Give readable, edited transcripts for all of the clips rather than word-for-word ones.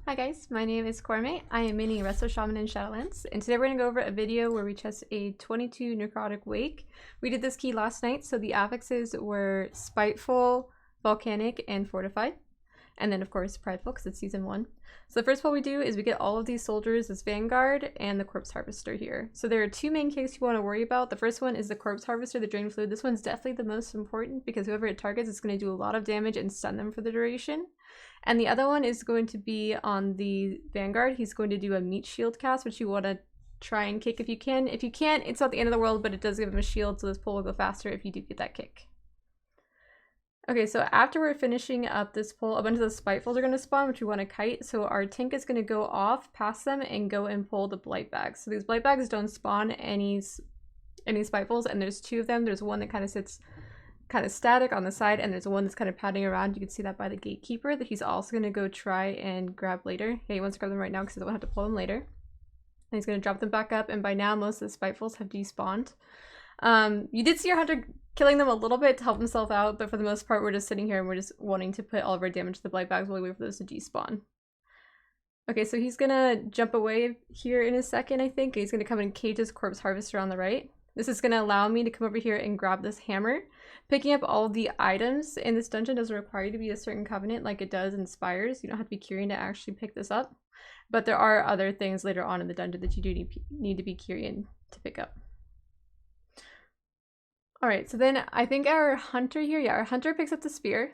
Hi guys, my name is Corme. I am maining Resto Shaman in Shadowlands, and today we're going to go over a video where we test a 22 Necrotic Wake. We did this key last night, so the affixes were Spiteful, Volcanic, and Fortified. And then of course Prideful, because it's Season 1. So the first pull we do is we get all of these soldiers as Vanguard and the Corpse Harvester here. So there are two main kicks you want to worry about. The first one is the Corpse Harvester, the Drain Fluid. This one's definitely the most important because whoever it targets is going to do a lot of damage and stun them for the duration. And the other one is going to be on the Vanguard. He's going to do a Meat Shield cast, which you want to try and kick if you can. If you can't, it's not the end of the world, but it does give him a shield, so this pull will go faster if you do get that kick. Okay, so after we're finishing up this pull, a bunch of those Spitefuls are going to spawn, which we want to kite. So our tank is going to go off past them and go and pull the Blight Bags. So these Blight Bags don't spawn any Spitefuls, and there's two of them. There's one that kind of sits kind of static on the side, and there's one that's kind of padding around. You can see that by the Gatekeeper that he's also going to go try and grab later. Yeah, he wants to grab them right now because he doesn't have to pull them later. And he's going to drop them back up, and by now most of the Spitefuls have despawned. You did see our hunter killing them a little bit to help himself out, but for the most part we're just sitting here and we're just wanting to put all of our damage to the Blight Bags while we wait for those to despawn. Okay, so he's gonna jump away here in a second, I think. He's gonna come and cage his Corpse Harvester on the right. This is gonna allow me to come over here and grab this hammer. Picking up all the items in this dungeon doesn't require you to be a certain covenant like it does in Spires. You don't have to be Kyrian to actually pick this up. But there are other things later on in the dungeon that you do need to be Kyrian to pick up. Alright, so then I think our hunter here, our hunter picks up the spear.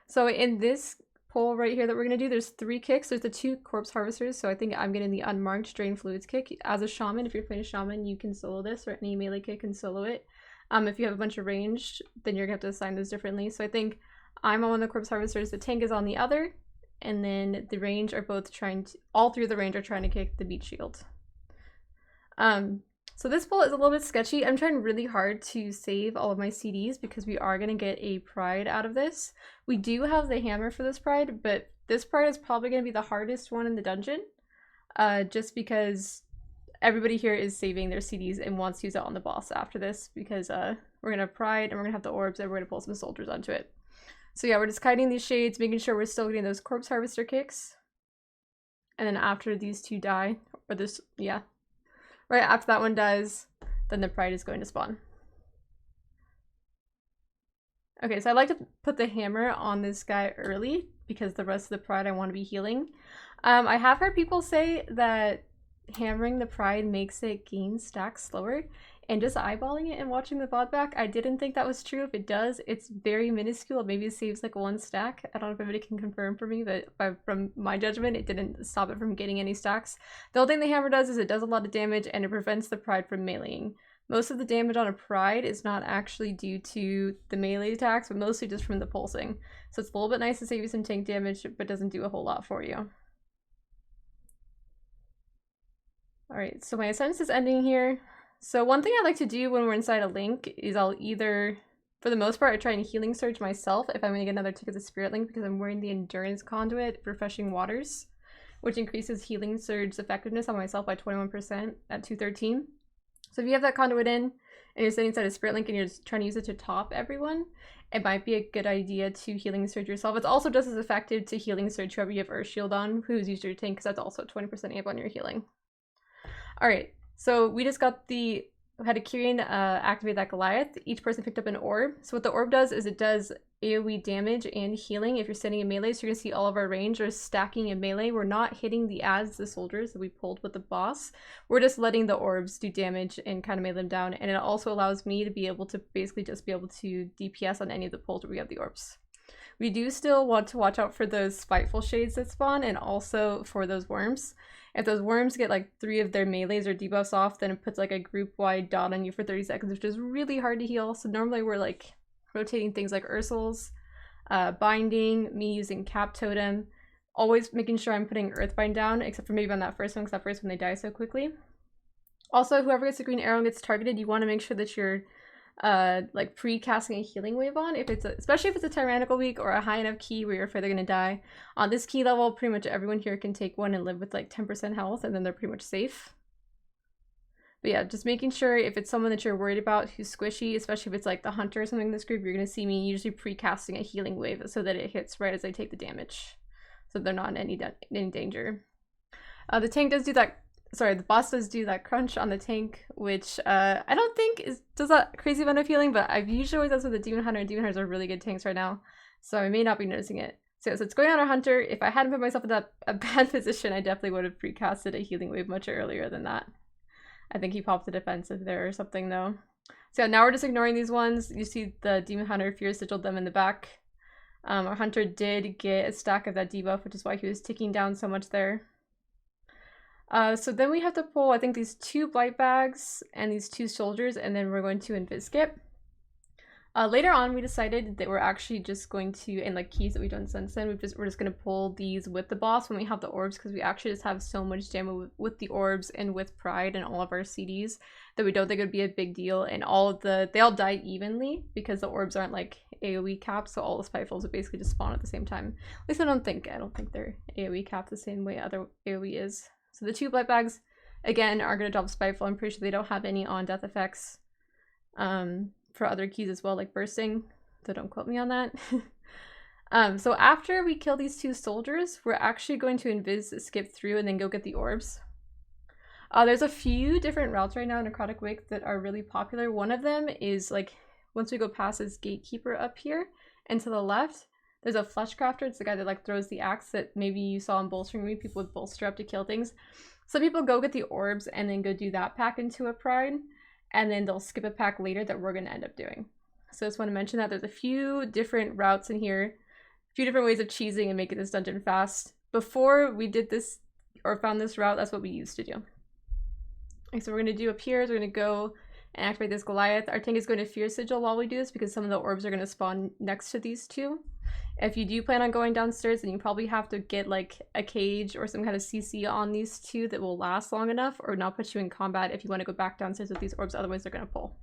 So in this pull right here that we're going to do, there's three kicks. There's the two Corpse Harvesters, so I think I'm getting the unmarked Drain Fluids kick. As a Shaman, if you're playing a Shaman, you can solo this, or any melee kick can solo it. If you have a bunch of ranged, then you're going to have to assign those differently. So I think I'm on one of the Corpse Harvesters, the tank is on the other, and then the range are both trying to, all three of the range are trying to kick the Meat Shield. So this pull is a little bit sketchy. I'm trying really hard to save all of my CDs because we are going to get a Pride out of this. We do have the hammer for this Pride, but this Pride is probably going to be the hardest one in the dungeon. Just because everybody here is saving their CDs and wants to use it on the boss after this, because we're going to have Pride and we're going to have the orbs and we're going to pull some soldiers onto it. So yeah, we're just kiting these shades, making sure we're still getting those Corpse Harvester kicks. And then after these two die, or this, yeah. Right after that one dies, then the Pride is going to spawn. Okay, so I like to put the hammer on this guy early because the rest of the Pride I want to be healing. I have heard people say that hammering the Pride makes it gain stacks slower, and just eyeballing it and watching the VOD back, I didn't think that was true. If it does, it's very minuscule. Maybe it saves like one stack. I don't know if anybody can confirm for me, but from my judgment, it didn't stop it from getting any stacks. The only thing the hammer does is it does a lot of damage and it prevents the Pride from meleeing. Most of the damage on a Pride is not actually due to the melee attacks, but mostly just from the pulsing. So it's a little bit nice to save you some tank damage, but doesn't do a whole lot for you. Alright, so my Ascendance is ending here. So one thing I like to do when we're inside a link is I'll either, for the most part, I try and healing surge myself if I'm going to get another tick of the Spirit Link because I'm wearing the Endurance Conduit, Refreshing Waters, which increases healing surge effectiveness on myself by 21% at 213. So if you have that conduit in and you're sitting inside a Spirit Link and you're just trying to use it to top everyone, it might be a good idea to healing surge yourself. It's also just as effective to healing surge whoever you have Earth Shield on, who's used your tank, because that's also 20% amp on your healing. Alright. So we just got had a Kyrian activate that Goliath. Each person picked up an orb. So what the orb does is it does AoE damage and healing if you're standing in melee. So you're going to see all of our range are stacking in melee. We're not hitting the soldiers that we pulled with the boss. We're just letting the orbs do damage and kind of melee them down. And it also allows me to be able to basically just be able to DPS on any of the pulls where we have the orbs. We do still want to watch out for those Spiteful shades that spawn and also for those worms. If those worms get like 3 of their melees or debuffs off, then it puts like a group-wide dot on you for 30 seconds, which is really hard to heal. So normally we're like rotating things like Ursul's, binding, me using Cap Totem, always making sure I'm putting Earthbind down, except for maybe on that first one, because that first one they die so quickly. Also, whoever gets the green arrow and gets targeted, you want to make sure that you're like pre-casting a healing wave on, especially if it's a tyrannical week or a high enough key where you're afraid they're gonna die. On this key level, pretty much everyone here can take one and live with like 10% health, and then they're pretty much safe. But yeah, just making sure if it's someone that you're worried about who's squishy, especially if it's like the hunter or something in this group, you're gonna see me usually pre-casting a healing wave so that it hits right as I take the damage. so they're not in any danger. The tank does do that. Sorry, the boss does do that crunch on the tank, which I don't think does that crazy amount of healing, but I've usually always done with the Demon Hunter, and Demon Hunters are really good tanks right now, so I may not be noticing it. So it's going on our Hunter. If I hadn't put myself in a bad position, I definitely would have precasted a healing wave much earlier than that. I think he popped the defensive there or something though. So yeah, now we're just ignoring these ones. You see the Demon Hunter Fear Sigiled them in the back. Our Hunter did get a stack of that debuff, which is why he was ticking down so much there. So then we have to pull, I think, these 2 blight bags and these 2 soldiers, and then we're going to invis skip. Later on, we decided that we're actually just going to, and like keys that we've done since then, we're just going to pull these with the boss when we have the orbs, because we actually just have so much damage with the orbs and with Pride and all of our CDs that we don't think it would be a big deal. And they all die evenly because the orbs aren't like AoE capped, so all the Spitefuls would basically just spawn at the same time. At least I don't think they're AoE capped the same way other AoE is. So the 2 blight bags, again, are going to drop Spiteful. I'm pretty sure they don't have any on death effects. For other keys as well, like bursting, so don't quote me on that. So after we kill these 2 soldiers, we're actually going to invis skip through and then go get the orbs. There's a few different routes right now in Necrotic Wake that are really popular. One of them is like once we go past this gatekeeper up here and to the left, there's a Fleshcrafter. It's the guy that like throws the axe that maybe you saw in bolstering me, people with bolster up to kill things. Some people go get the orbs and then go do that pack into a Pride, and then they'll skip a pack later that we're going to end up doing. So I just want to mention that there's a few different routes in here, a few different ways of cheesing and making this dungeon fast. Before we did this or found this route, that's what we used to do. Okay, so we're going to do up here is we're going to go and activate this Goliath. Our tank is going to Fear Sigil while we do this because some of the orbs are going to spawn next to these 2. If you do plan on going downstairs, then you probably have to get like a cage or some kind of CC on these 2 that will last long enough or not put you in combat if you want to go back downstairs with these orbs, otherwise they're going to pull.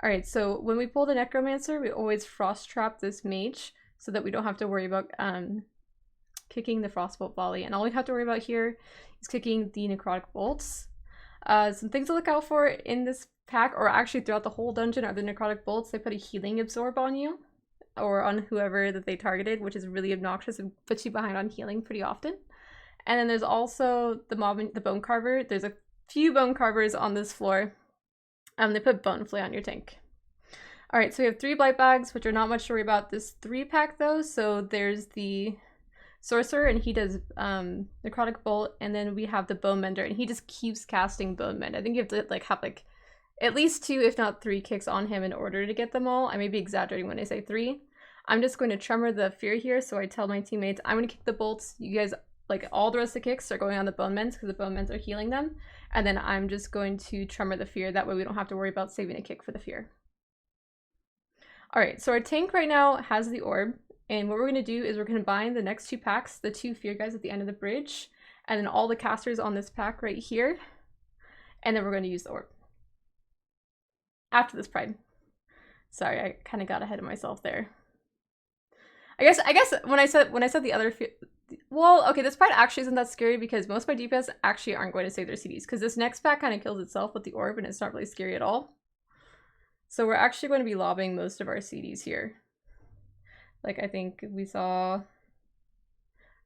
Alright, so when we pull the Necromancer, we always frost trap this mage so that we don't have to worry about kicking the Frostbolt volley. And all we have to worry about here is kicking the Necrotic bolts. Some things to look out for in this pack, or actually throughout the whole dungeon, are the Necrotic bolts. They put a healing absorb on you, or on whoever that they targeted, which is really obnoxious and puts you behind on healing pretty often. And then there's also the Bone Carver. There's a few Bone Carvers on this floor. They put Bone Flay on your tank. Alright, so we have 3 blight bags, which are not much to worry about. This 3-pack though, so there's the Sorcerer, and he does Necrotic Bolt, and then we have the Bone Mender, and he just keeps casting Bone Mend. I think you have to have at least 2, if not 3 kicks on him in order to get them all. I may be exaggerating when I say 3. I'm just going to Tremor the Fear here, so I tell my teammates, I'm going to kick the bolts. You guys, all the rest of the kicks are going on the Bone Mends, because the Bone Mends are healing them. And then I'm just going to Tremor the Fear. That way we don't have to worry about saving a kick for the Fear. Alright, so our tank right now has the orb. And what we're going to do is we're going to combine the next 2 packs, the 2 Fear guys at the end of the bridge, and then all the casters on this pack right here. And then we're going to use the orb after this Pride. Sorry, I kind of got ahead of myself there. I guess when I said the other well, okay, this Pride actually isn't that scary because most of my DPS actually aren't going to save their CDs, because this next pack kind of kills itself with the orb and it's not really scary at all. So we're actually going to be lobbing most of our CDs here. Like, I think we saw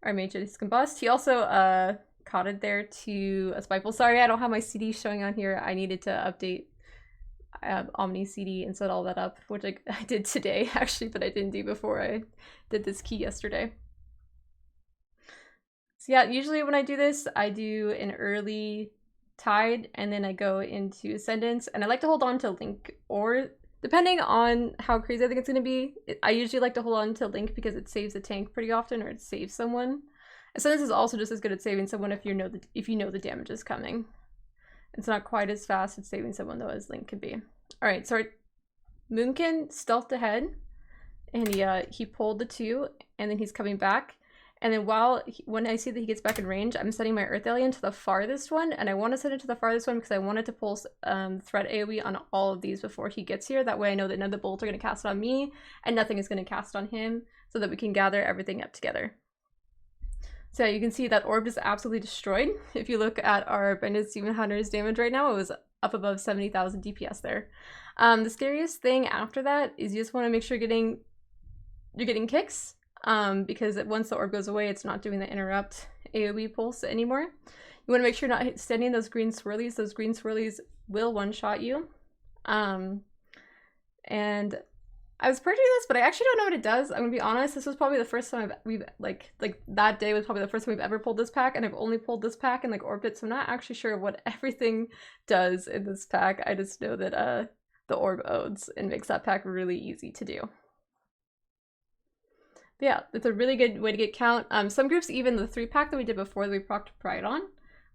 our mage just combust. He also caught it there to a Spiteful. Sorry, I don't have my CD showing on here. I needed to update Omni CD and set all that up, which I did today actually, but I didn't do before I did this key yesterday. So yeah, usually when I do this, I do an early Tide and then I go into Ascendance, and I like to hold on to Link, or depending on how crazy I think it's going to be, I usually like to hold on to Link because it saves the tank pretty often, or it saves someone. Ascendance is also just as good at saving someone if you know the damage is coming. It's not quite as fast at saving someone though as Link can be. Alright, so our Moonkin stealthed ahead, and he pulled the 2, and then he's coming back. And then when I see that he gets back in range, I'm sending my Earth Alien to the farthest one, and I want to send it to the farthest one because I wanted to pull Threat AoE on all of these before he gets here. That way I know that none of the bolts are going to cast it on me, and nothing is going to cast on him, so that we can gather everything up together. So you can see that orb is absolutely destroyed. If you look at our Bended Demon Hunter's damage right now, it was up above 70,000 DPS there. The scariest thing after that is you just want to make sure you're getting kicks. because once the orb goes away, it's not doing the interrupt AoE pulse anymore. You want to make sure you're not sending those green swirlies. Those green swirlies will one-shot you. And I was purchasing this, but I actually don't know what it does. I'm gonna be honest, this was probably the first time we've that day was probably the first time we've ever pulled this pack, and I've only pulled this pack and like orbed it, so I'm not actually sure what everything does in this pack. I just know that the orb odes and makes that pack really easy to do. But yeah, it's a really good way to get count. Some groups, even the 3-pack that we did before that we procced Pride on,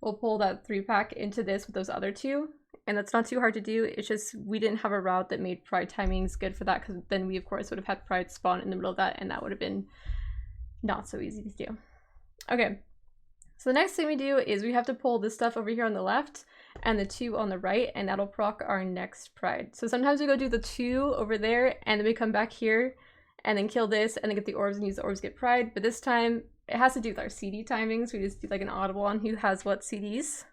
will pull that 3-pack into this with those other 2. And that's not too hard to do. It's just we didn't have a route that made Pride timings good for that, because then we of course would have had Pride spawn in the middle of that, and that would have been not so easy to do. Okay, so the next thing we do is we have to pull this stuff over here on the left and the 2 on the right, and that'll proc our next Pride. So sometimes we go do the 2 over there, and then we come back here and then kill this and then get the orbs and use the orbs to get Pride. But this time it has to do with our CD timings. We just do like an audible on who has what CDs.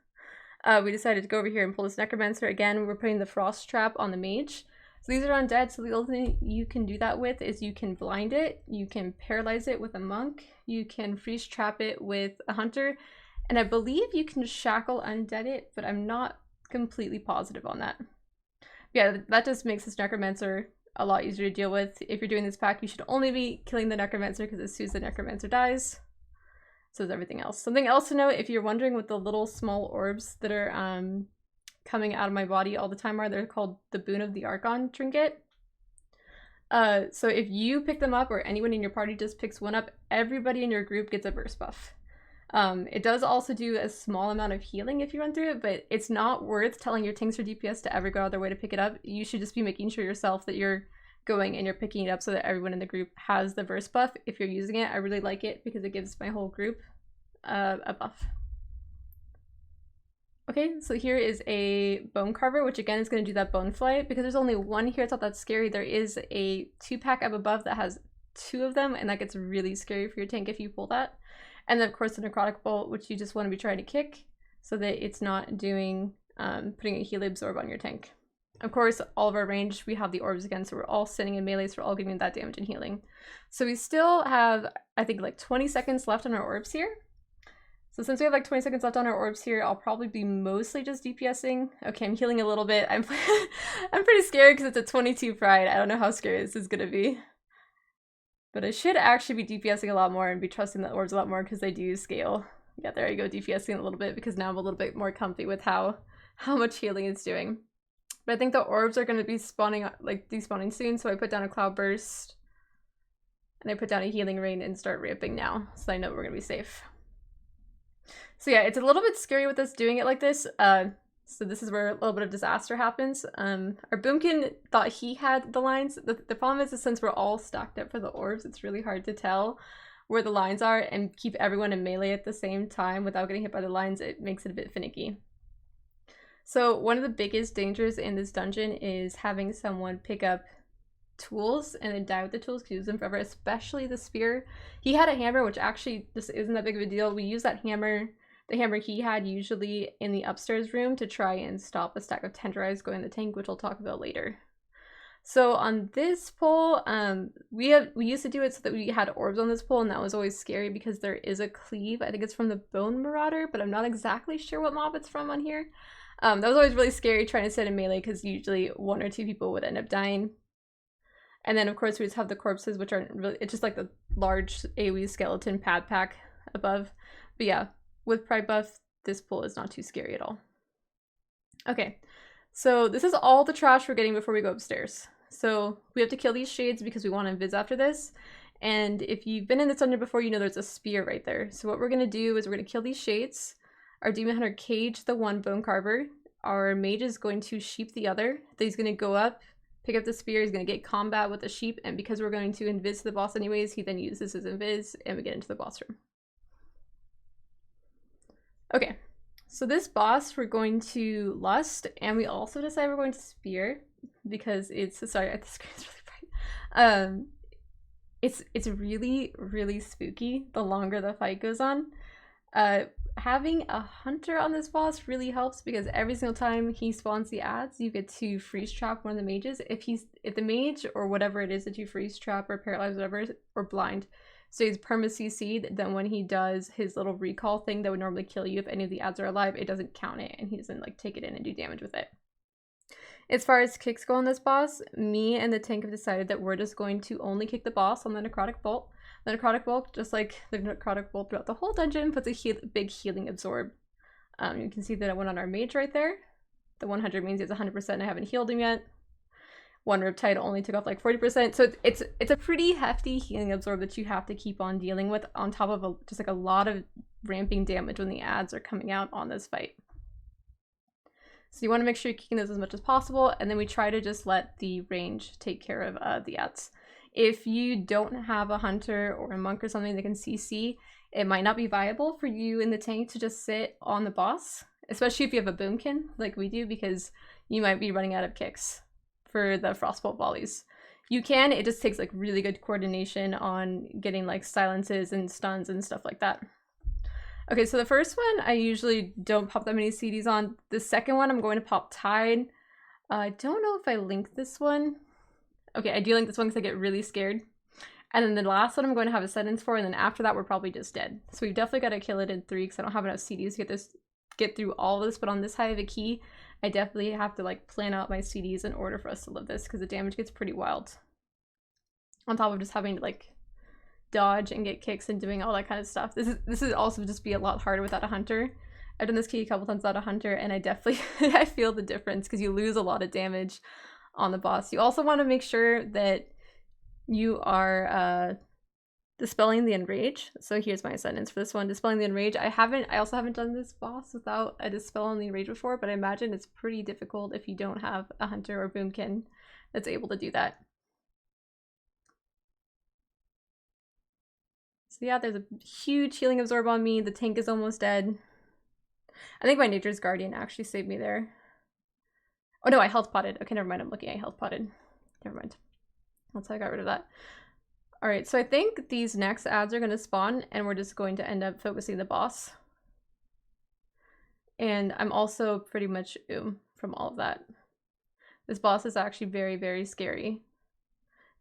We decided to go over here and pull this Necromancer. Again, we were putting the Frost Trap on the Mage. So these are undead, so the only thing you can do that with is you can blind it, you can paralyze it with a Monk, you can freeze trap it with a Hunter, and I believe you can shackle undead it, but I'm not completely positive on that. Yeah, that just makes this Necromancer a lot easier to deal with. If you're doing this pack, you should only be killing the Necromancer, because as soon as the Necromancer dies, so is everything else. Something else to note, if you're wondering what the little small orbs that are coming out of my body all the time are, they're called the Boon of the Archon trinket. So if you pick them up, or anyone in your party just picks one up, everybody in your group gets a burst buff. It does also do a small amount of healing if you run through it, but it's not worth telling your tanks or DPS to ever go out of their way to pick it up. You should just be making sure yourself that you're going and you're picking it up so that everyone in the group has the burst buff. If you're using it, I really like it because it gives my whole group a buff. Okay, so here is a Bone Carver, which again is going to do that Bone Flight. Because there's only one here, it's not that scary. There is a 2-pack up above that has 2 of them, and that gets really scary for your tank if you pull that. And then of course the Necrotic Bolt, which you just want to be trying to kick so that it's not doing putting a heal absorb on your tank. Of course, all of our range, we have the orbs again, so we're all sitting in melee, so we're all giving that damage and healing. So we still have, I think, like 20 seconds left on our orbs here. So since we have like 20 seconds left on our orbs here, I'll probably be mostly just DPSing. Okay, I'm healing a little bit. I'm pretty scared because it's a 22 Pride. I don't know how scary this is gonna be. But I should actually be DPSing a lot more and be trusting the orbs a lot more because they do scale. Yeah, there you go, DPSing a little bit because now I'm a little bit more comfy with how much healing it's doing. But I think the orbs are going to be spawning, like despawning soon, so I put down a Cloud Burst and I put down a Healing Rain and start ramping now, so I know we're going to be safe. So yeah, it's a little bit scary with us doing it like this. So this is where a little bit of disaster happens. Our Boomkin thought he had the lines. The problem is since we're all stacked up for the orbs, it's really hard to tell where the lines are and keep everyone in melee at the same time without getting hit by the lines. It makes it a bit finicky. So one of the biggest dangers in this dungeon is having someone pick up tools and then die with the tools because use them forever, especially the spear. He had a hammer, which actually just isn't that big of a deal. We use that hammer, the hammer he had, usually in the upstairs room to try and stop a stack of tenderize going in the tank, which I'll talk about later. So on this pull, we used to do it so that we had orbs on this pull, and that was always scary because there is a cleave. I think it's from the Bone Marauder, but I'm not exactly sure what mob it's from on here. That was always really scary trying to sit in melee because usually 1 or 2 people would end up dying. And then of course we just have the corpses, which aren't really, it's just like the large AoE skeleton pad pack above. But yeah, with Pride buff, this pull is not too scary at all. Okay, so this is all the trash we're getting before we go upstairs. So we have to kill these shades because we want to invis after this. And if you've been in this dungeon before, you know there's a spear right there. So what we're going to do is we're going to kill these shades. Our Demon Hunter cage the one Bone Carver. Our mage is going to sheep the other. He's going to go up, pick up the spear, he's going to get combat with the sheep, and because we're going to invis the boss anyways, he then uses his invis, and we get into the boss room. Okay, so this boss we're going to lust, and we also decide we're going to spear, because it's, sorry, the screen's really bright. It's really, really spooky the longer the fight goes on. Having a hunter on this boss really helps because every single time he spawns the ads, you get to freeze trap one of the mages. If the mage or whatever it is that you freeze trap or paralyze, whatever, or blind, So he's perma CC'd, then when he does his little recall thing that would normally kill you if any of the ads are alive, it doesn't count it, and he doesn't like take it in and do damage with it. As far as kicks go on this boss, me and the tank have decided that we're just going to only kick the boss on the Necrotic Bolt. The Necrotic Bolt, just like the Necrotic Bolt throughout the whole dungeon, puts a big healing absorb. You can see that I went on our mage right there. The 100 means he's 100% and I haven't healed him yet. One Riptide only took off like 40%, so it's a pretty hefty healing absorb that you have to keep on dealing with, on top of just like a lot of ramping damage when the ads are coming out on this fight. So you want to make sure you're kicking those as much as possible, and then we try to just let the range take care of the ads. If you don't have a hunter or a monk or something that can CC, it might not be viable for you in the tank to just sit on the boss, especially if you have a boomkin like we do, because you might be running out of kicks for the frostbolt volleys. You can, it just takes like really good coordination on getting like silences and stuns and stuff like that. Okay, so the first one I usually don't pop that many CDs on. The second one I'm going to pop Tide. I don't know if I link this one. Okay, I do link this one because I get really scared. And then the last one I'm going to have a sentence for, and then after that we're probably just dead. So we've definitely got to kill it in 3 because I don't have enough CDs to get through all of this, but on this high of a key, I definitely have to like plan out my CDs in order for us to live this, because the damage gets pretty wild. On top of just having to like dodge and get kicks and doing all that kind of stuff. This is also just be a lot harder without a hunter. I've done this key a couple times without a hunter, and I definitely I feel the difference because you lose a lot of damage on the boss. You also want to make sure that you are dispelling the enrage. So here's my sentence for this one: dispelling the enrage. I also haven't done this boss without a dispel on the enrage before, but I imagine it's pretty difficult if you don't have a hunter or boomkin that's able to do that. So yeah, there's a huge healing absorb on me. The tank is almost dead. I think my Nature's Guardian actually saved me there. Oh no, I health potted. Okay, never mind. I'm looking. I health potted. Never mind. That's how I got rid of that. All right, so I think these next ads are going to spawn, and we're just going to end up focusing the boss. And I'm also pretty much from all of that. This boss is actually very, very scary.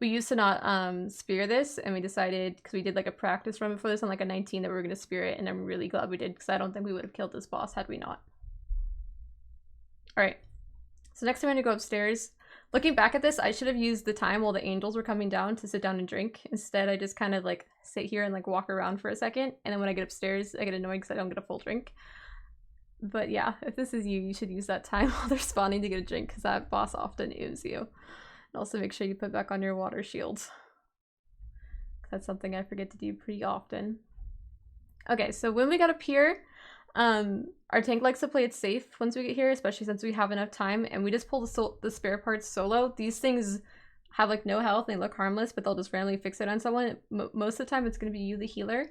We used to not spear this, and we decided, because we did like a practice run before this on like a 19, that we were going to spear it, and I'm really glad we did, because I don't think we would have killed this boss had we not. Alright, so next I'm going to go upstairs. Looking back at this, I should have used the time while the angels were coming down to sit down and drink. Instead, I just kind of like sit here and like walk around for a second, and then when I get upstairs, I get annoyed because I don't get a full drink. But yeah, if this is you, you should use that time while they're spawning to get a drink, because that boss often ooms you. And also make sure you put back on your water shields. That's something I forget to do pretty often. Okay, so when we got up here, our tank likes to play it safe once we get here, especially since we have enough time, and we just pull the spare parts solo. These things have like no health, they look harmless, but they'll just randomly fix it on someone. Most of the time it's going to be you, the healer.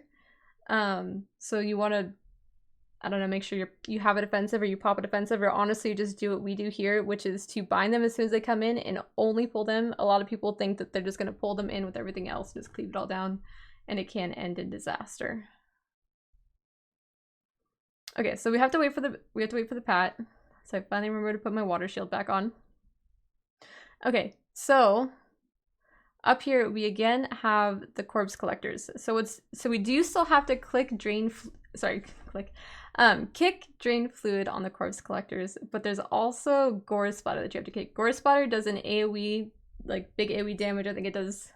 So you want to, I don't know, make sure you have a defensive, or you pop a defensive, or honestly just do what we do here, which is to bind them as soon as they come in and only pull them. A lot of people think that they're just going to pull them in with everything else, just cleave it all down, and it can end in disaster. Okay, so we have to wait for the pat. So I finally remember to put my water shield back on. Okay, so up here we again have the corpse collectors. So we do still have to kick drain fluid on the corpse collectors, but there's also Gore Spotter that you have to kick. Gore Spotter does an AoE, like big AoE damage. I think it does,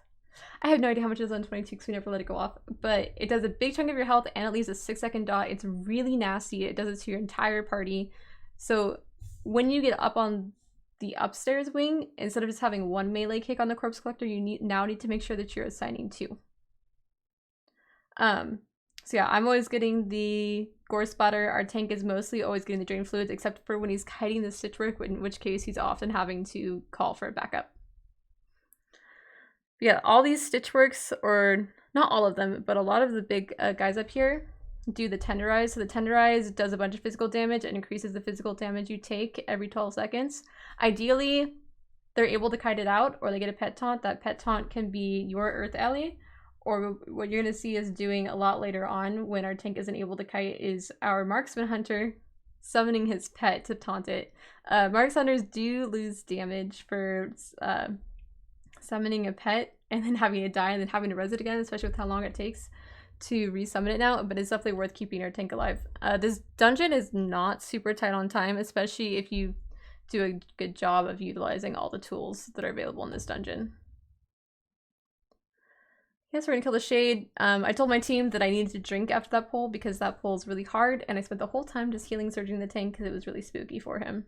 I have no idea how much it does on 22 because we never let it go off, but it does a big chunk of your health and it leaves a 6-second dot. It's really nasty. It does it to your entire party. So when you get up on the upstairs wing, instead of just having one melee kick on the corpse collector, you now need to make sure that you're assigning 2. So yeah, I'm always getting the Gore Spotter. Our tank is mostly always getting the drain fluids, except for when he's kiting the stitch work, in which case he's often having to call for a backup. But yeah, all these stitch works, or not all of them, but a lot of the big guys up here do the tenderize. So the tenderize does a bunch of physical damage and increases the physical damage you take every 12 seconds. Ideally, they're able to kite it out, or they get a pet taunt. That pet taunt can be your earth ally, or what you're going to see is doing a lot later on when our tank isn't able to kite is our marksman hunter summoning his pet to taunt it. Marks hunters do lose damage for summoning a pet and then having it die and then having to res it again, especially with how long it takes to resummon it now, but it's definitely worth keeping our tank alive. This dungeon is not super tight on time, especially if you do a good job of utilizing all the tools that are available in this dungeon. Yes, we're gonna kill the Shade. I told my team that I needed to drink after that pull because that pull is really hard, and I spent the whole time just healing surging the tank because it was really spooky for him.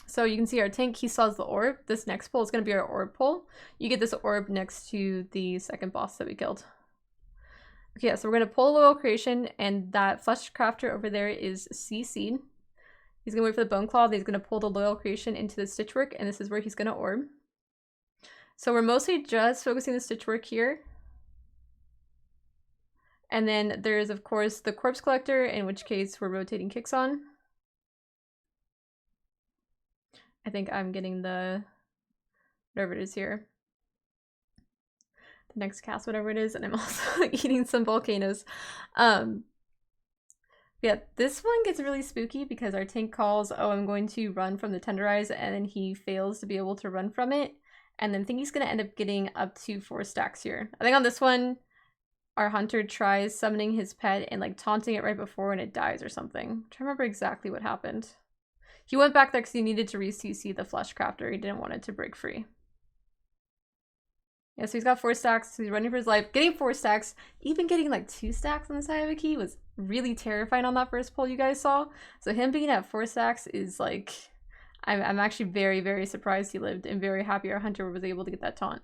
So you can see our tank, he saws the orb. This next pull is gonna be our orb pull. You get this orb next to the second boss that we killed. Okay, yeah, so we're gonna pull Loyal Creation, and that Flesh Crafter over there is CC'd. He's gonna wait for the Bone Claw, then he's gonna pull the Loyal Creation into the Stitchwork, and this is where he's gonna orb. So we're mostly just focusing the Stitchwork here. And then there's, of course, the Corpse Collector, in which case we're rotating kicks on. I think I'm getting the, whatever it is here. The next cast, whatever it is, and I'm also eating some volcanoes. Yeah, this one gets really spooky because our tank calls, oh, I'm going to run from the Tenderize, and then he fails to be able to run from it. And then I think he's going to end up getting up to 4 stacks here. I think on this one, our hunter tries summoning his pet and like taunting it right before and it dies or something. I'm trying to remember exactly what happened. He went back there because he needed to re-CC the Flesh Crafter. He didn't want it to break free. Yeah, so he's got 4 stacks. So he's running for his life. Getting 4 stacks, even getting like 2 stacks on the side of a key was really terrifying on that first pull you guys saw. So him being at 4 stacks is like... I'm actually very, very surprised he lived and very happy our hunter was able to get that taunt.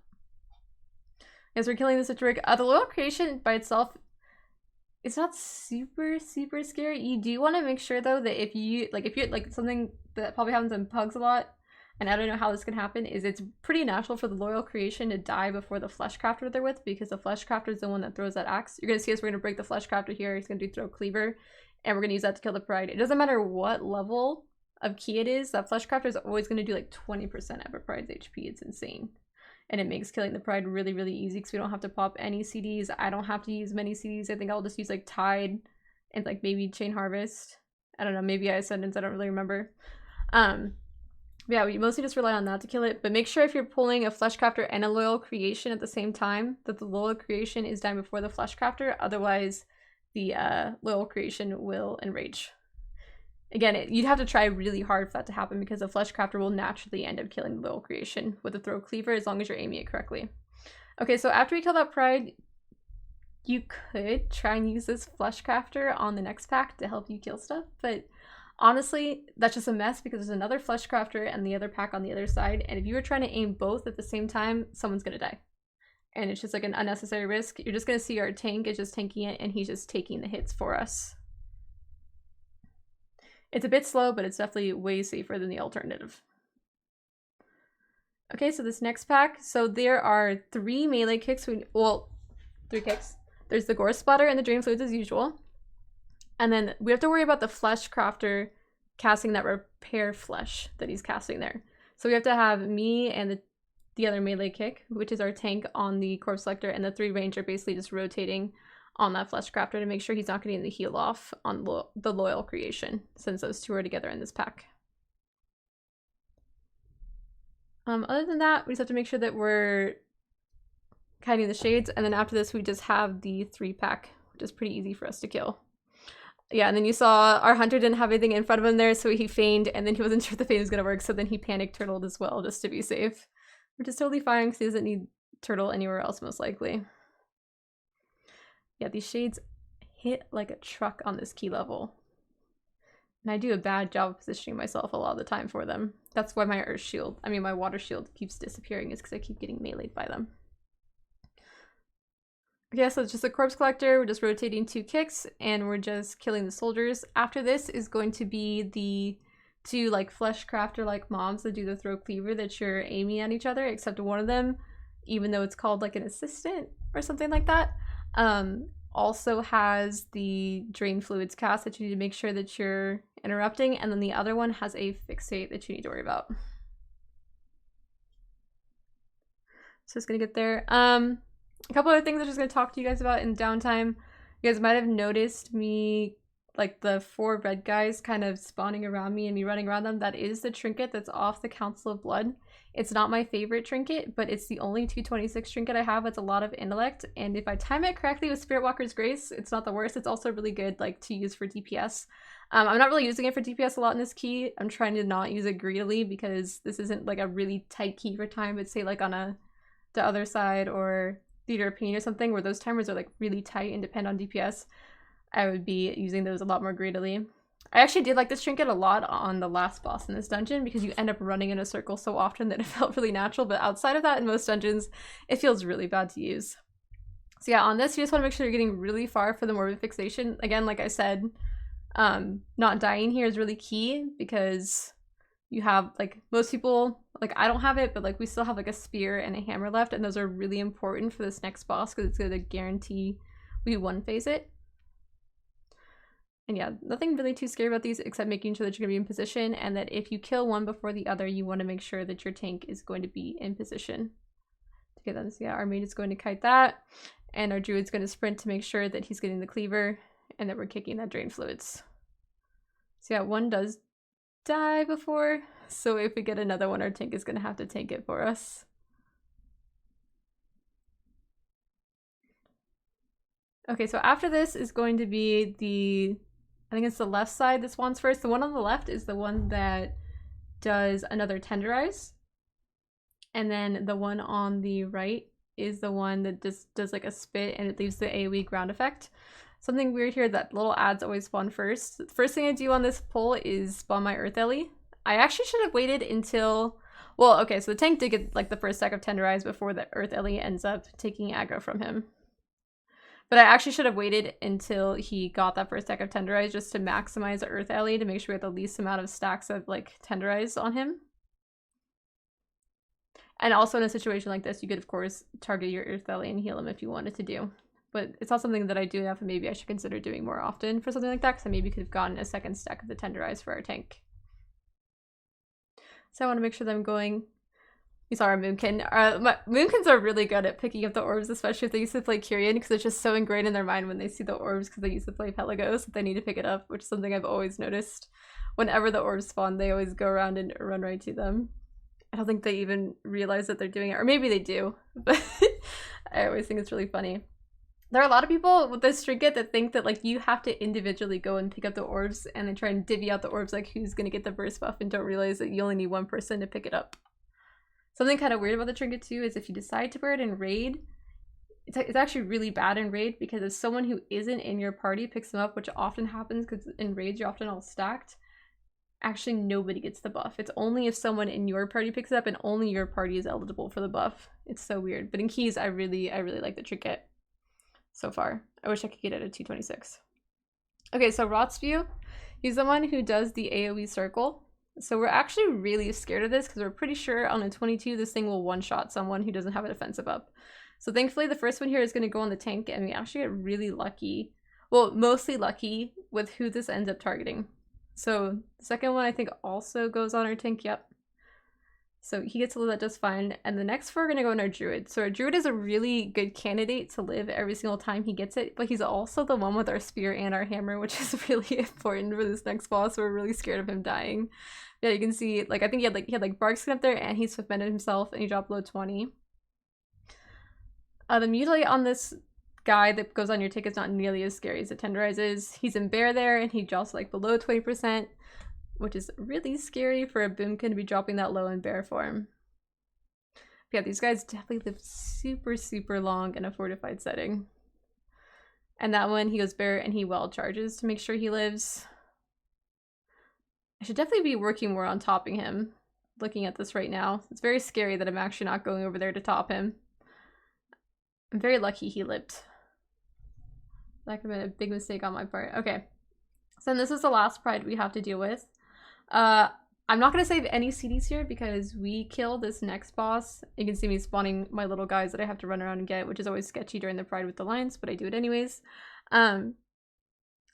As we're killing the Stitchwork, the Loyal Creation by itself, it's not super, super scary. You do want to make sure though that if you like something that probably happens in pugs a lot, and I don't know how this can happen, is it's pretty natural for the Loyal Creation to die before the Flesh Crafter they're with, because the Flesh Crafter is the one that throws that axe. You're gonna see us, we're gonna break the Flesh Crafter here, he's gonna do Throw Cleaver, and we're gonna use that to kill the Pride. It doesn't matter what level of key it is, that Flesh Crafter is always going to do like 20% of a Pride's HP. It's insane. And it makes killing the Pride really, really easy because we don't have to pop any CDs. I don't have to use many CDs. I think I'll just use like Tide and like maybe Chain Harvest. I don't know, maybe Ascendance, I don't really remember. Yeah, we mostly just rely on that to kill it, but make sure if you're pulling a Flesh Crafter and a Loyal Creation at the same time, that the Loyal Creation is dying before the Flesh Crafter, otherwise the Loyal Creation will enrage. Again, you'd have to try really hard for that to happen because the Flesh Crafter will naturally end up killing the Loyal Creation with a Throw Cleaver as long as you're aiming it correctly. Okay, so after you kill that Pride, you could try and use this Flesh Crafter on the next pack to help you kill stuff, but honestly, that's just a mess because there's another Flesh Crafter and the other pack on the other side, and if you were trying to aim both at the same time, someone's gonna die. And it's just like an unnecessary risk. You're just gonna see our tank is just tanking it and he's just taking the hits for us. It's a bit slow, but it's definitely way safer than the alternative. Okay, so this next pack, so there are 3 melee kicks, 3 kicks. There's the Gore Splatter and the Drain Fluids as usual. And then we have to worry about the Flesh Crafter casting that Repair Flesh that he's casting there. So we have to have me and the other melee kick, which is our tank on the Corpse Collector, and the 3 range are basically just rotating on that Flesh Crafter to make sure he's not getting the heal off on the Loyal Creation, since those 2 are together in this pack. Other than that, we just have to make sure that we're kiting the Shades, and then after this we just have the 3 pack, which is pretty easy for us to kill. Yeah, and then you saw our hunter didn't have anything in front of him there, so he feigned, and then he wasn't sure if the feign was going to work, so then he panic turtled as well, just to be safe. Which is totally fine, because he doesn't need turtle anywhere else, most likely. Yeah, these Shades hit like a truck on this key level. And I do a bad job of positioning myself a lot of the time for them. That's why my my water shield keeps disappearing, is because I keep getting meleeed by them. Okay, so it's just a Corpse Collector. We're just rotating 2 kicks, and we're just killing the soldiers. After this is going to be the 2 like Flesh Crafter like mobs that do the Throw Cleaver that you're aiming at each other, except one of them, even though it's called like an assistant or something like that, also has the Drain Fluids cast that you need to make sure that you're interrupting, and then the other one has a Fixate that you need to worry about. So it's gonna get there. A couple other things I'm just gonna talk to you guys about in downtime. You guys might have noticed me like the 4 red guys kind of spawning around me and me running around them, that is the trinket that's off the Council of Blood. It's not my favorite trinket, but it's the only 226 trinket I have. It's a lot of intellect, and if I time it correctly with Spirit Walker's Grace, it's not the worst. It's also really good like to use for DPS. I'm not really using it for DPS a lot in this key. I'm trying to not use it greedily because this isn't like a really tight key for time, but say like on the other side or Theater of Pain or something where those timers are like really tight and depend on DPS, I would be using those a lot more greedily. I actually did like this trinket a lot on the last boss in this dungeon because you end up running in a circle so often that it felt really natural, but outside of that in most dungeons, it feels really bad to use. So yeah, on this, you just want to make sure you're getting really far for the morbid fixation. Again, like I said, not dying here is really key because you have, like, most people, like, I don't have it, but like we still have like a spear and a hammer left, and those are really important for this next boss because it's going to guarantee we one-phase it. And yeah, nothing really too scary about these except making sure that you're going to be in position, and that if you kill one before the other, you want to make sure that your tank is going to be in position to get them. So yeah, our maid is going to kite that, and our druid's going to sprint to make sure that he's getting the cleaver and that we're kicking that drain fluids. So yeah, one does die before, so if we get another one, our tank is going to have to tank it for us. Okay, so after this is going to be the, I think it's the left side that spawns first. The one on the left is the one that does another tenderize. And then the one on the right is the one that just does like a spit and it leaves the AoE ground effect. Something weird here, that little ads always spawn first. The first thing I do on this pull is spawn my Earth Ellie. I actually should have waited until, well, okay, so the tank did get like the first stack of tenderize before the Earth Ellie ends up taking aggro from him. But I actually should have waited until he got that first deck of Tenderize just to maximize the Earth Ellie to make sure we had the least amount of stacks of like Tenderize on him. And also in a situation like this, you could of course target your Earth Ellie and heal him if you wanted to do. But it's not something that I do enough, and maybe I should consider doing more often for something like that, because I maybe could have gotten a second stack of the Tenderize for our tank. So I want to make sure that I'm going. You saw our Moonkin. Moonkins are really good at picking up the orbs, especially if they used to play Kyrian, because it's just so ingrained in their mind when they see the orbs because they used to play Pelagos that they need to pick it up, which is something I've always noticed. Whenever the orbs spawn, they always go around and run right to them. I don't think they even realize that they're doing it, or maybe they do, but I always think it's really funny. There are a lot of people with this trinket that think that like you have to individually go and pick up the orbs, and they try and divvy out the orbs like who's going to get the burst buff, and don't realize that you only need one person to pick it up. Something kind of weird about the trinket too is if you decide to wear it in raid, it's actually really bad in raid, because if someone who isn't in your party picks them up, which often happens because in raids you're often all stacked, actually nobody gets the buff. It's only if someone in your party picks it up, and only your party is eligible for the buff. It's so weird. But in keys, I really like the trinket so far. I wish I could get it at 226. Okay, so Rotspew, he's the one who does the AoE circle. So we're actually really scared of this because we're pretty sure on a 22 this thing will one-shot someone who doesn't have a defensive up. So thankfully the first one here is going to go on the tank, and we actually get really lucky. Well, mostly lucky with who this ends up targeting. So the second one I think also goes on our tank, yep. So he gets to live that just fine. And the next 4 are going to go on our druid. So our druid is a really good candidate to live every single time he gets it, but he's also the one with our spear and our hammer, which is really important for this next boss. So we're really scared of him dying. Yeah, you can see, like, I think he had Bark Skin up there, and he swift-mended himself, and he dropped below 20. The mutilate on this guy that goes on your tick is not nearly as scary as the Tenderize is. He's in bear there, and he drops like below 20%, which is really scary for a boomkin to be dropping that low in bear form. But yeah, these guys definitely live super long in a fortified setting. And that one, he goes bear and he well charges to make sure he lives. I should definitely be working more on topping him, looking at this right now. It's very scary that I'm actually not going over there to top him. I'm very lucky he lived. That could have been a big mistake on my part. Okay, so then this is the last pride we have to deal with. I'm not going to save any CDs here because we kill this next boss. You can see me spawning my little guys that I have to run around and get, which is always sketchy during the pride with the lions, but I do it anyways. I'm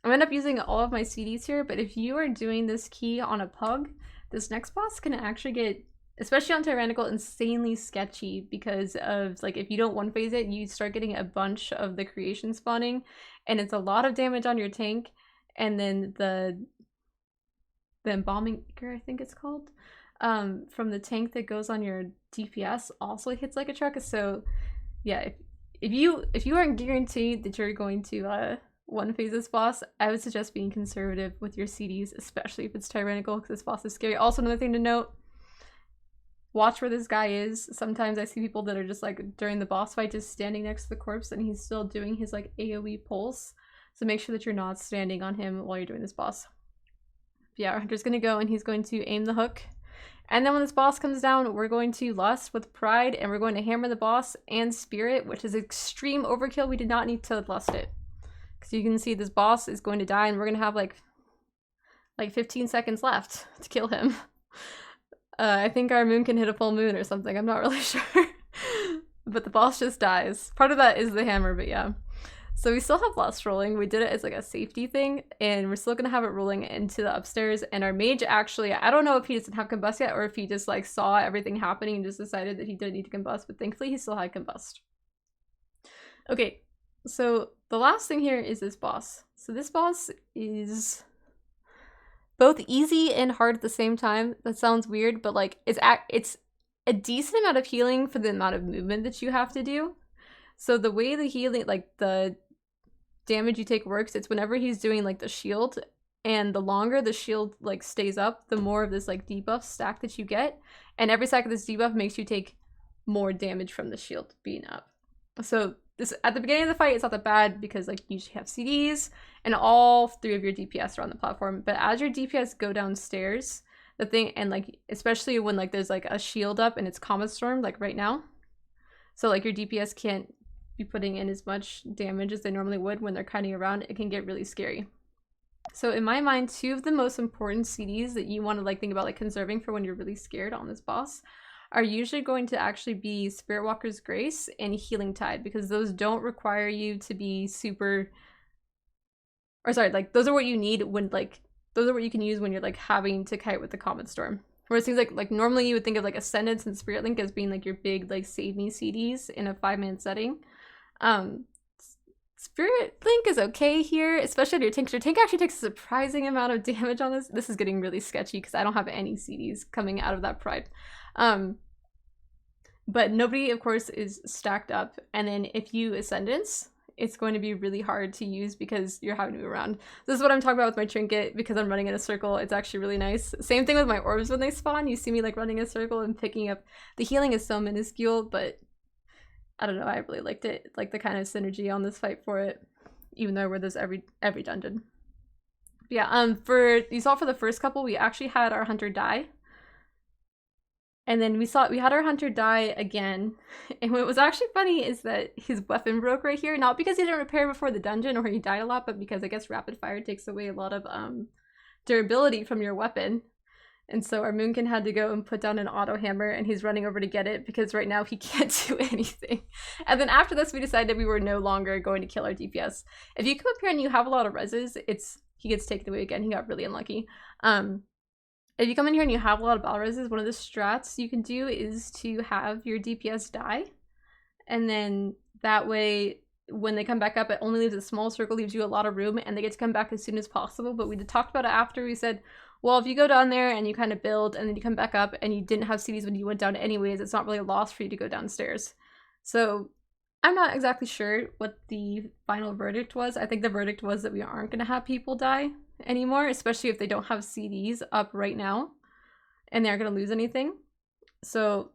gonna end up using all of my CDs here, but if you are doing this key on a pug, this next boss can actually get, especially on Tyrannical, insanely sketchy because of, like, if you don't one-phase it, you start getting a bunch of the creation spawning, and it's a lot of damage on your tank, and then the embalming gear, I think it's called, from the tank that goes on your DPS also hits like a truck. So yeah, if you aren't guaranteed that you're going to one phase this boss, I would suggest being conservative with your CDs, especially if it's tyrannical, because this boss is scary. Also, another thing to note, watch where this guy is. Sometimes I see people that are just like during the boss fight just standing next to the corpse and he's still doing his like AoE pulse. So make sure that you're not standing on him while you're doing this boss. Yeah, our hunter's gonna go and he's going to aim the hook. And then when this boss comes down, we're going to lust with pride and we're going to hammer the boss and spirit, which is extreme overkill. We did not need to lust it. Because you can see this boss is going to die and we're going to have like 15 seconds left to kill him. I think our moon can hit a full moon or something. I'm not really sure. But the boss just dies. Part of that is the hammer, but yeah. So we still have lust rolling. We did it as like a safety thing, and we're still gonna have it rolling into the upstairs. And our mage actually, I don't know if he doesn't have combust yet or if he just like saw everything happening and just decided that he didn't need to combust, but thankfully he still had combust. Okay, so the last thing here is this boss. So this boss is both easy and hard at the same time. That sounds weird, but like it's a decent amount of healing for the amount of movement that you have to do. So the way the healing, like the damage you take works, it's whenever he's doing like the shield, and the longer the shield like stays up, the more of this like debuff stack that you get, and every stack of this debuff makes you take more damage from the shield being up. So this at the beginning of the fight, it's not that bad because like you usually have CDs and all 3 of your DPS are on the platform. But as your DPS go downstairs, the thing, and like especially when like there's like a shield up and it's Comet Storm like right now, so like your DPS can't be putting in as much damage as they normally would when they're kiting around, it can get really scary. So in my mind, 2 of the most important CDs that you want to like think about like conserving for when you're really scared on this boss are usually going to actually be Spirit Walker's Grace and Healing Tide, because those don't require you to be super, or sorry, like those are what you need when like, those are what you can use when you're like having to kite with the Comet Storm. Whereas things like normally you would think of like Ascendance and Spirit Link as being like your big like save me CDs in a 5-man setting. Spirit Link is okay here, especially on your tank. Your tank actually takes a surprising amount of damage on this. This is getting really sketchy because I don't have any CDs coming out of that pride. But nobody, of course, is stacked up. And then if you Ascendance, it's going to be really hard to use because you're having to move around. This is what I'm talking about with my trinket, because I'm running in a circle. It's actually really nice. Same thing with my orbs when they spawn. You see me like running a circle and picking up. The healing is so minuscule, but I don't know, I really liked it. Like the kind of synergy on this fight for it, even though we're this every dungeon. But yeah, you saw for the first couple, we actually had our hunter die. And then we had our hunter die again. And what was actually funny is that his weapon broke right here. Not because he didn't repair before the dungeon or he died a lot, but because I guess rapid fire takes away a lot of durability from your weapon. And so our Moonkin had to go and put down an auto hammer, and he's running over to get it because right now he can't do anything. And then after this, we decided we were no longer going to kill our DPS. If you come up here and you have a lot of reses, he gets taken away again. He got really unlucky. If you come in here and you have a lot of battle reses, one of the strats you can do is to have your DPS die. And then that way, when they come back up, it only leaves a small circle, leaves you a lot of room, and they get to come back as soon as possible. But we talked about it after. We said, well, if you go down there and you kind of build and then you come back up and you didn't have CDs when you went down anyways, it's not really a loss for you to go downstairs. So I'm not exactly sure what the final verdict was. I think the verdict was that we aren't going to have people die anymore, especially if they don't have CDs up right now and they're going to lose anything. So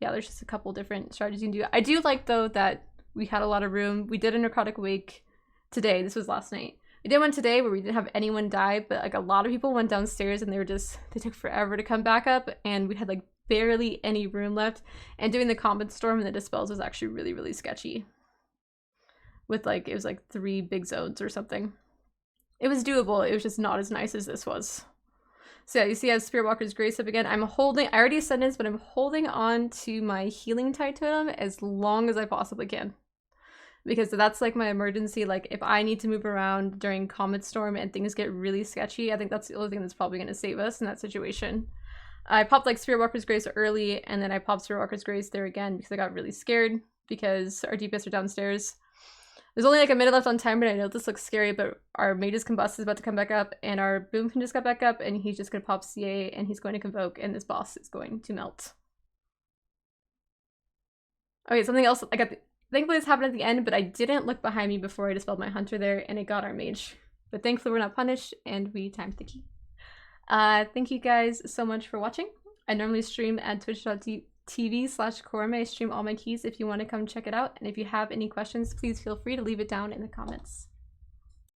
yeah, there's just a couple different strategies you can do. I do like though that we had a lot of room. We did a Necrotic Wake today. This was last night. We did one today where we didn't have anyone die, but like a lot of people went downstairs and they took forever to come back up, and we had like barely any room left. And doing the Comet Storm and the Dispels was actually really, really sketchy. With like, it was like 3 big zones or something. It was doable, it was just not as nice as this was. So yeah, you see I have Spirit Walker's Grace up again. I already Ascendance, but I'm holding on to my Healing Tide totem as long as I possibly can. Because that's like my emergency, like if I need to move around during Comet Storm and things get really sketchy, I think that's the only thing that's probably going to save us in that situation. I popped like Spirit Walker's Grace early, and then I popped Spirit Walker's Grace there again because I got really scared because our DPS are downstairs. There's only like a minute left on timer, and I know this looks scary, but our Mage's Combust is about to come back up, and our Boomkin just got back up, and he's just gonna pop CA, and he's going to Convoke, and this boss is going to melt. Okay, something else, thankfully this happened at the end, but I didn't look behind me before I dispelled my Hunter there, and it got our Mage. But thankfully we're not punished, and we timed the key. Thank you guys so much for watching. I normally stream at twitch.tv/Korome. I stream all my keys if you want to come check it out. And if you have any questions, please feel free to leave it down in the comments.